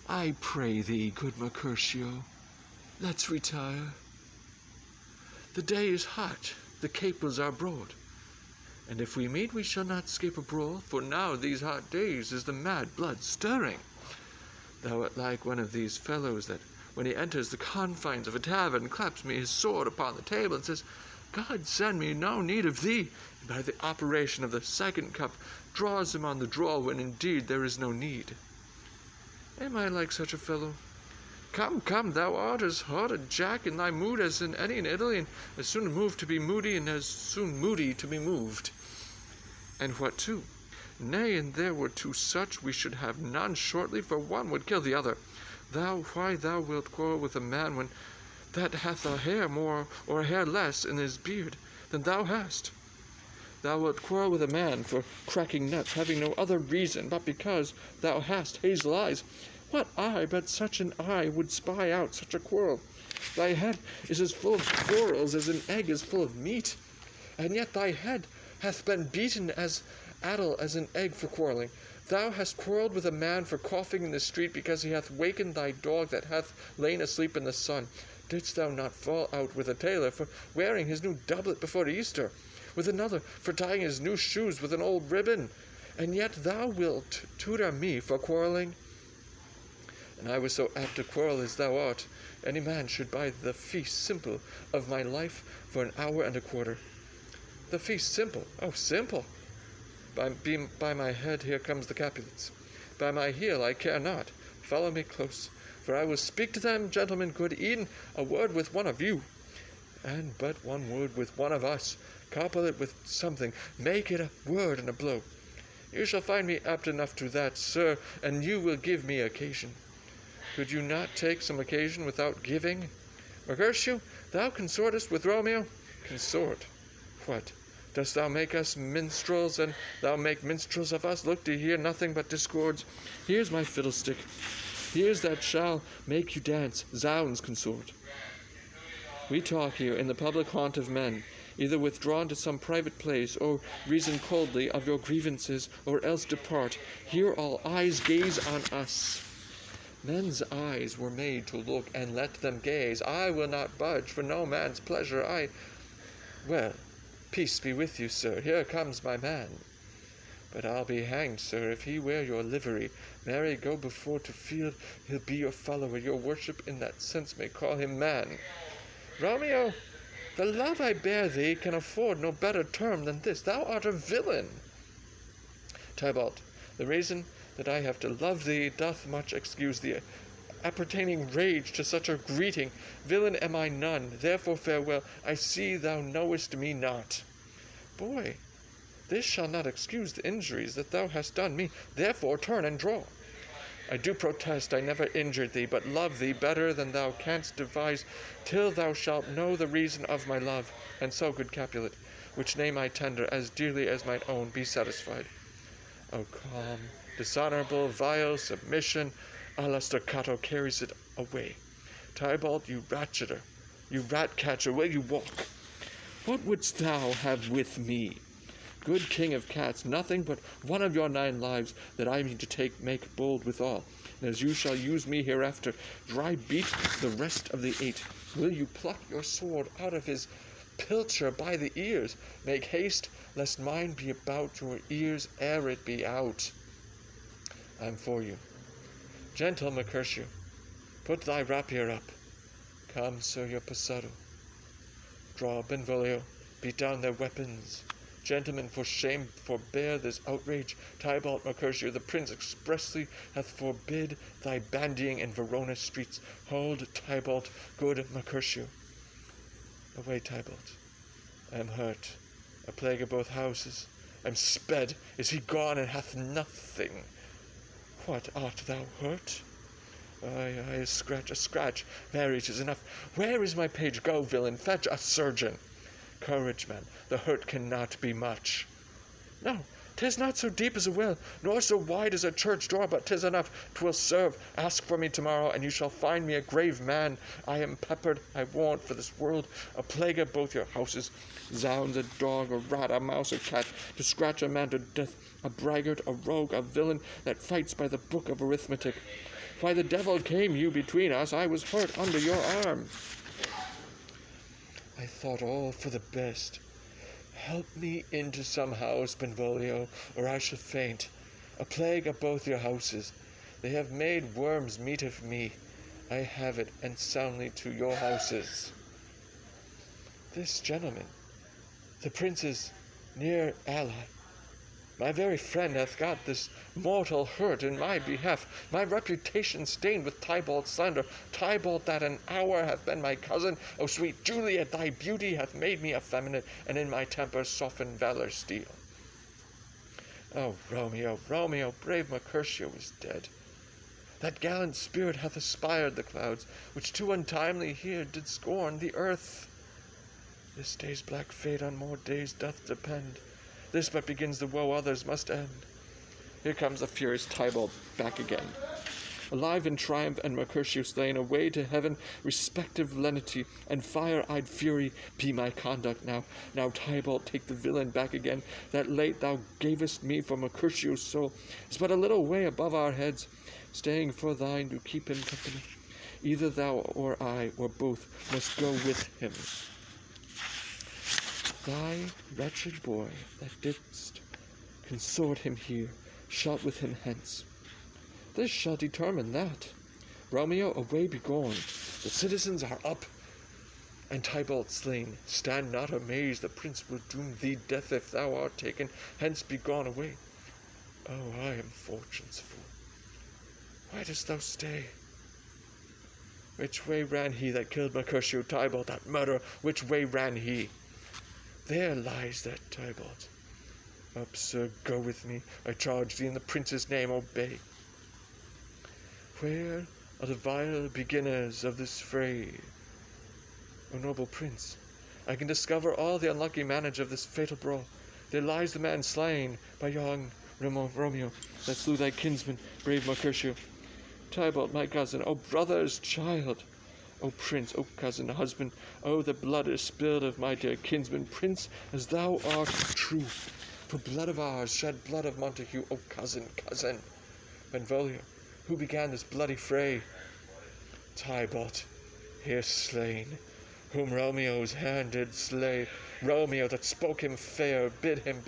I pray thee, good Mercutio, let's retire. The day is hot, the capers are broad, and if we meet we shall not scape a brawl, for now these hot days is the mad blood stirring. Thou art like one of these fellows that, when he enters the confines of a tavern, claps me his sword upon the table and says, God send me no need of thee, and by the operation of the second cup draws him on the draw when indeed there is no need. Am I like such a fellow? Come, come, thou art as hot a jack in thy mood as in any in Italy, and as soon moved to be moody, and as soon moody to be moved. And what too? Nay, and there were two such, we should have none shortly, for one would kill the other. Why thou wilt quarrel with a man when that hath a hair more or a hair less in his beard than thou hast? Thou wilt quarrel with a man for cracking nuts, having no other reason but because thou hast hazel eyes. What eye but such an eye would spy out such a quarrel? Thy head is as full of quarrels as an egg is full of meat, and yet thy head hath been beaten as addle as an egg for quarreling. Thou hast quarrelled with a man for coughing in the street because he hath wakened thy dog that hath lain asleep in the sun. Didst thou not fall out with a tailor for wearing his new doublet before Easter, with another for tying his new shoes with an old ribbon? And yet thou wilt tutor me for quarrelling? And I was so apt to quarrel as thou art, any man should buy the fee simple of my life for an hour and a quarter. The fee simple? Oh, simple! By my head, here comes the Capulets. By my heel, I care not. Follow me close, for I will speak to them, gentlemen, good Eden, a word with one of you, and but one word with one of us. Couple it with something, make it a word and a blow. You shall find me apt enough to that, sir, and you will give me occasion. Could you not take some occasion without giving? Mercutio, thou consortest with Romeo? Consort? What? Dost thou make us minstrels, and thou make minstrels of us? Look to hear nothing but discords. Here's my fiddlestick. Here's that shall make you dance. Zounds, consort. We talk here in the public haunt of men, either withdrawn to some private place, or reason coldly of your grievances, or else depart. Here all eyes gaze on us. Men's eyes were made to look, and let them gaze. I will not budge for no man's pleasure. Well, peace be with you, sir. Here comes my man. But I'll be hanged, sir, if he wear your livery. Marry, go before to field. He'll be your follower. Your worship in that sense may call him man. Romeo, the love I bear thee can afford no better term than this. Thou art a villain. Tybalt, the reason that I have to love thee doth much excuse the appertaining rage to such a greeting. Villain am I none, therefore farewell. I see thou knowest me not. Boy, this shall not excuse the injuries that thou hast done me, therefore turn and draw. I do protest I never injured thee, but love thee better than thou canst devise, till thou shalt know the reason of my love. And so, good Capulet, which name I tender as dearly as mine own, be satisfied. O calm, dishonorable, vile submission, a la staccato carries it away. Tybalt, you ratcheter, you rat-catcher, will you walk? What wouldst thou have with me? Good king of cats, nothing but one of your 9 lives that I mean to make bold withal. And as you shall use me hereafter, dry beat the rest of the 8. Will you pluck your sword out of his pilcher by the ears? Make haste, lest mine be about your ears ere it be out. I'm for you. Gentle Mercutio, put thy rapier up. Come, sir, your passado. Draw, Benvolio, beat down their weapons. Gentlemen, for shame forbear this outrage. Tybalt, Mercutio, the prince expressly hath forbid thy bandying in Verona streets. Hold, Tybalt, good Mercutio. Away, Tybalt. I am hurt, a plague of both houses. I'm sped. Is he gone and hath nothing? What, art thou hurt? Aye, a scratch. Marry, 'tis enough. Where is my page? Go, villain, fetch a surgeon. Courage, man, the hurt cannot be much. No, 'tis not so deep as a well, nor so wide as a church door, but 'tis enough. 'Twill serve. Ask for me tomorrow, and you shall find me a grave man. I am peppered, I warrant, for this world, a plague of both your houses. Zounds, a dog, a rat, a mouse, a cat, to scratch a man to death, a braggart, a rogue, a villain that fights by the book of arithmetic. Why the devil came you between us? I was hurt under your arm. I thought all for the best. Help me into some house, Benvolio, or I shall faint. A plague of both your houses. They have made worms meat of me. I have it, and soundly to your houses. This gentleman, the prince's near ally, my very friend, hath got this mortal hurt in my behalf, my reputation stained with Tybalt slander. Tybalt that an hour hath been my cousin. O sweet Juliet, thy beauty hath made me effeminate, and in my temper softened valor's steel. O Romeo, Romeo, brave Mercutio is dead. That gallant spirit hath aspired the clouds, which too untimely here did scorn the earth. This day's black fate on more days doth depend. This but begins the woe others must end. Here comes the furious Tybalt back again. Alive in triumph and Mercutio slain, away to heaven, respective lenity and fire-eyed fury be my conduct now. Now, Tybalt, take the villain back again, that late thou gavest me for Mercutio's soul, is but a little way above our heads, staying for thine to keep him company. Either thou or I, or both, must go with him. Thy wretched boy, that didst consort him here, shalt with him hence. This shall determine that. Romeo, away begone. The citizens are up, and Tybalt slain. Stand not amazed, the prince will doom thee death if thou art taken. Hence begone away. Oh, I am fortune's fool. Why dost thou stay? Which way ran he that killed Mercutio, Tybalt, that murderer? Which way ran he? There lies that Tybalt. Up, sir, go with me. I charge thee in the prince's name, obey. Where are the vile beginners of this fray? O noble prince, I can discover all the unlucky manage of this fatal brawl. There lies the man slain by young Romeo, that slew thy kinsman, brave Mercutio. Tybalt, my cousin, O brother's child, O prince, O cousin, husband, O the blood is spilled of my dear kinsman, prince, as thou art true. For blood of ours, shed blood of Montague, O cousin, cousin. Benvolio, who began this bloody fray? Tybalt, here slain, whom Romeo's hand did slay. Romeo that spoke him fair, bid him